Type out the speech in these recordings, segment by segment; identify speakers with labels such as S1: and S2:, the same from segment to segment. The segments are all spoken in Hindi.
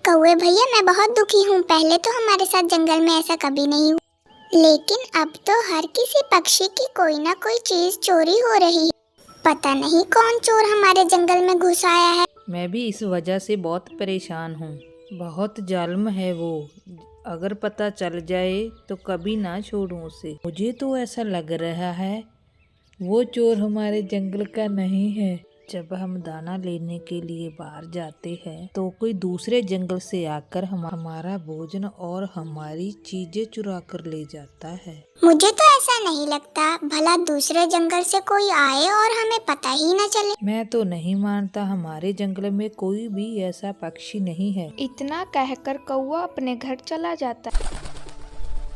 S1: कौवे भैया, मैं बहुत दुखी हूँ। पहले तो हमारे साथ जंगल में ऐसा कभी नहीं हुआ, लेकिन अब तो हर किसी पक्षी की कोई ना कोई चीज चोरी हो रही है। पता नहीं कौन चोर हमारे जंगल में घुस आया है।
S2: मैं भी इस वजह से बहुत परेशान हूँ। बहुत जालिम है वो। अगर पता चल जाए तो कभी ना छोड़ूं उसे। मुझे तो ऐसा लग रहा है वो चोर हमारे जंगल का नहीं है। जब हम दाना लेने के लिए बाहर जाते हैं तो कोई दूसरे जंगल से आकर हमारा भोजन और हमारी चीजें चुरा कर ले जाता है।
S1: मुझे तो ऐसा नहीं लगता, भला दूसरे जंगल से कोई आए और हमें पता ही न चले।
S2: मैं तो नहीं मानता, हमारे जंगल में कोई भी ऐसा पक्षी नहीं है।
S3: इतना कहकर कौवा अपने घर चला जाता है।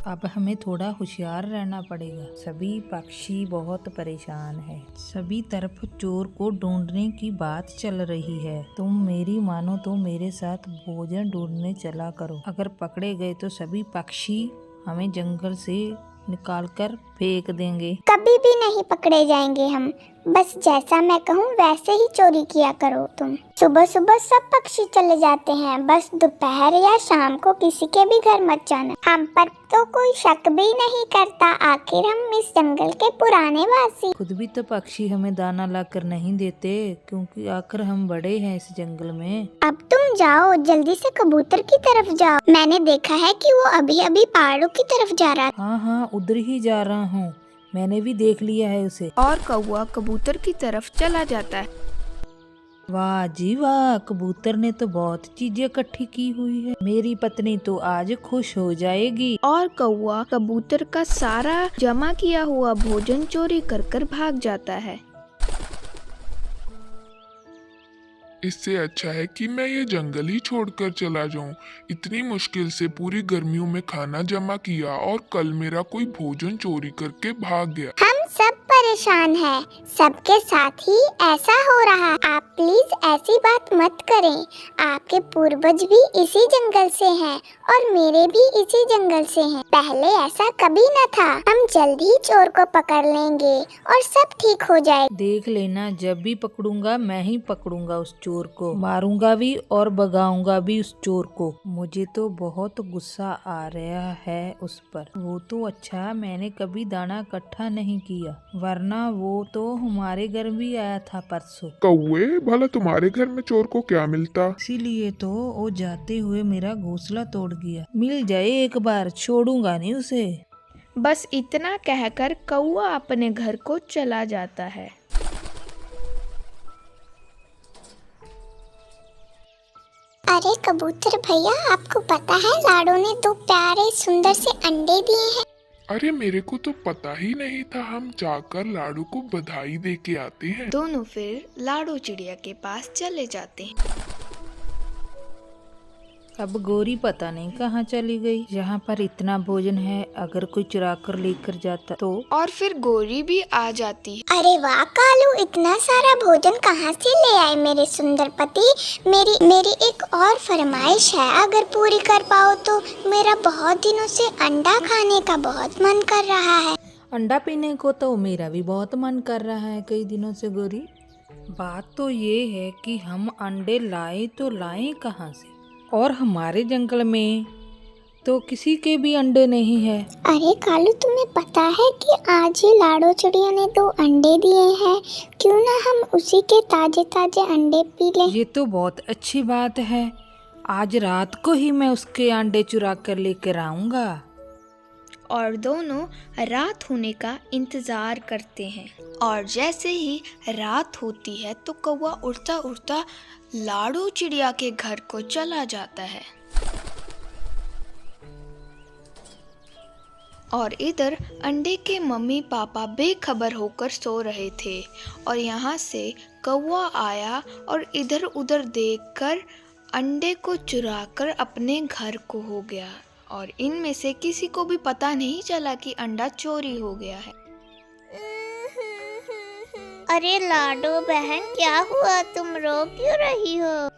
S2: अब हमें थोड़ा होशियार रहना पड़ेगा। सभी पक्षी बहुत परेशान हैं। सभी तरफ चोर को ढूंढने की बात चल रही है। तुम मेरी मानो तो मेरे साथ भोजन ढूंढने चला करो। अगर पकड़े गए तो सभी पक्षी हमें जंगल से निकालकर फेंक देंगे।
S1: कभी भी नहीं पकड़े जाएंगे हम। बस जैसा मैं कहूँ वैसे ही चोरी किया करो तुम। सुबह सुबह सब पक्षी चले जाते हैं, बस दोपहर या शाम को किसी के भी घर मत जाना। हम पर तो कोई शक भी नहीं करता। आखिर हम इस जंगल के पुराने वासी।
S2: खुद भी तो पक्षी हमें दाना लाकर नहीं देते, क्योंकि आखिर हम बड़े हैं इस जंगल में।
S1: अब तुम जाओ, जल्दी से कबूतर की तरफ जाओ। मैंने देखा है कि वो अभी अभी पहाड़ों की तरफ जा रहा था।
S2: हाँ, उधर ही जा रहा हूँ। मैंने भी देख लिया है उसे।
S3: और कौवा कबूतर की तरफ चला जाता है।
S2: वाह जी वाह, कबूतर ने तो बहुत चीजें इकट्ठी की हुई है। मेरी पत्नी तो आज खुश हो जाएगी।
S3: और कौवा कबूतर का सारा जमा किया हुआ भोजन चोरी कर कर भाग जाता है।
S4: इससे अच्छा है कि मैं ये जंगल ही छोड़कर चला जाऊं। इतनी मुश्किल से पूरी गर्मियों में खाना जमा किया और कल मेरा कोई भोजन चोरी करके भाग गया।
S1: हम सब परेशान हैं। सबके साथ ही ऐसा हो रहा है। आप प्लीज ऐसी बात मत करें। आपके पूर्वज भी इसी जंगल से हैं और मेरे भी इसी जंगल से हैं। पहले ऐसा कभी न था। हम जल्द ही चोर को पकड़ लेंगे और सब ठीक हो जाएगा।
S2: देख लेना, जब भी पकड़ूंगा मैं ही पकड़ूंगा उस चोर को। मारूंगा भी और भगाऊंगा भी उस चोर को। मुझे तो बहुत गुस्सा आ रहा है उस पर। वो तो अच्छा मैंने कभी दाना इकट्ठा नहीं किया, वरना वो तो हमारे घर भी आया था परसों।
S4: कौवे, भला तुम्हारे घर में चोर को क्या मिलता?
S2: इसीलिए तो वो जाते हुए मेरा घोंसला तोड़ गया। मिल जाए एक बार, छोड़ूंगा नहीं उसे।
S3: बस इतना कहकर कौवा अपने घर को चला जाता है।
S1: अरे कबूतर भैया, आपको पता है लाडो ने 2 प्यारे सुंदर से अंडे दिए हैं।
S4: अरे मेरे को तो पता ही नहीं था। हम जाकर लाडू को बधाई दे के आते हैं।
S3: दोनों फिर लाडो चिड़िया के पास चले जाते हैं।
S2: अब गोरी पता नहीं कहाँ चली गई। यहाँ पर इतना भोजन है, अगर कोई चुरा कर लेकर जाता तो।
S3: और फिर गोरी भी आ जाती है।
S1: अरे वाह कालू, इतना सारा भोजन कहाँ से ले आए मेरे सुंदर पति। मेरी एक और फरमाइश है, अगर पूरी कर पाओ तो। मेरा बहुत दिनों से अंडा खाने का बहुत मन कर रहा है।
S2: अंडा पीने को तो मेरा भी बहुत मन कर रहा है कई दिनों से गोरी। बात तो ये है कि हम अंडे लाए तो लाए कहाँ से, और हमारे जंगल में तो किसी के भी अंडे नहीं है।
S1: अरे कालू, तुम्हें पता है कि आज ही लाडो चिड़िया ने 2 अंडे दिए हैं। क्यों ना हम उसी के ताजे ताजे अंडे पी लें।
S2: ये तो बहुत अच्छी बात है। आज रात को ही मैं उसके अंडे चुरा कर लेकर आऊंगा।
S3: और दोनों रात होने का इंतजार करते हैं। और जैसे ही रात होती है तो कौवा उड़ता उड़ता लाडो चिड़िया के घर को चला जाता है। और इधर अंडे के मम्मी पापा बेखबर होकर सो रहे थे। और यहाँ से कौवा आया और इधर उधर देखकर अंडे को चुराकर अपने घर को हो गया। और इनमें से किसी को भी पता नहीं चला कि अंडा चोरी हो गया है।
S1: अरे लाडो बहन, क्या हुआ? तुम रो क्यों रही हो?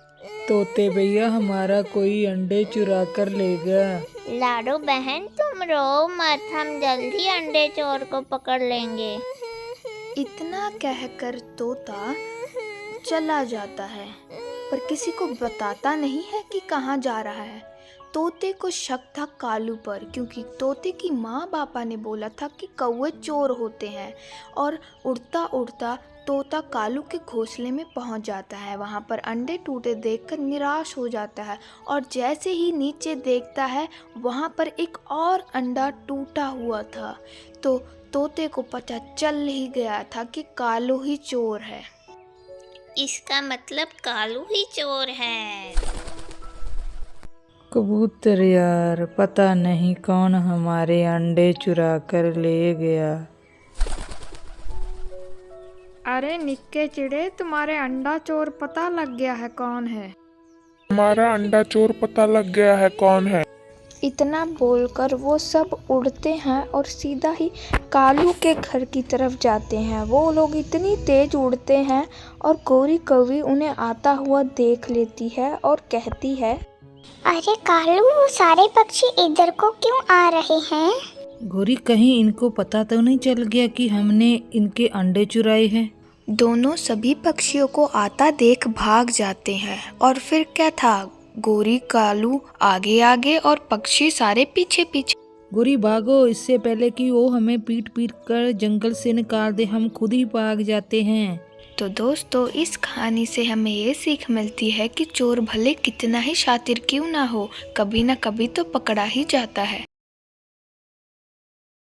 S2: तोते भैया, हमारा कोई अंडे चुरा कर ले गया।
S1: लाडो बहन, तुम रो मत, हम जल्दी अंडे चोर को पकड़ लेंगे।
S3: इतना कहकर तोता चला जाता है। पर किसी को बताता नहीं है कि कहाँ जा रहा है। तोते को शक था कालू पर, क्योंकि तोते की माँ पापा ने बोला था कि कौवे चोर होते हैं। और उड़ता उड़ता तोता कालू के घोंसले में पहुंच जाता है। वहां पर अंडे टूटे देखकर निराश हो जाता है और जैसे ही नीचे देखता है वहां पर एक और अंडा टूटा हुआ था। तो तोते को पता चल ही गया था कि कालू ही चोर है।
S1: इसका मतलब कालू ही चोर है।
S2: कबूतर यार, पता नहीं कौन हमारे अंडे चुरा कर ले गया।
S3: अरे निक्के चिड़े, तुम्हारे अंडा चोर पता लग गया है कौन है।
S4: हमारा अंडा चोर पता लग गया है कौन है।
S3: इतना बोलकर वो सब उड़ते हैं और सीधा ही कालू के घर की तरफ जाते हैं। वो लोग इतनी तेज उड़ते हैं और गौरी कौवी उन्हें आता हुआ देख लेती है और कहती है,
S1: अरे कालू, वो सारे पक्षी इधर को क्यों आ रहे हैं?
S2: गोरी, कहीं इनको पता तो नहीं चल गया कि हमने इनके अंडे चुराए हैं?
S3: दोनों सभी पक्षियों को आता देख भाग जाते हैं। और फिर क्या था, गोरी कालू आगे आगे और पक्षी सारे पीछे पीछे।
S2: गोरी भागो, इससे पहले कि वो हमें पीट पीट कर जंगल से निकाल दे, हम खुद ही भाग जाते हैं।
S3: तो दोस्तों, इस कहानी से हमें ये सीख मिलती है कि चोर भले कितना ही शातिर क्यों ना हो, कभी ना कभी तो पकड़ा ही जाता है।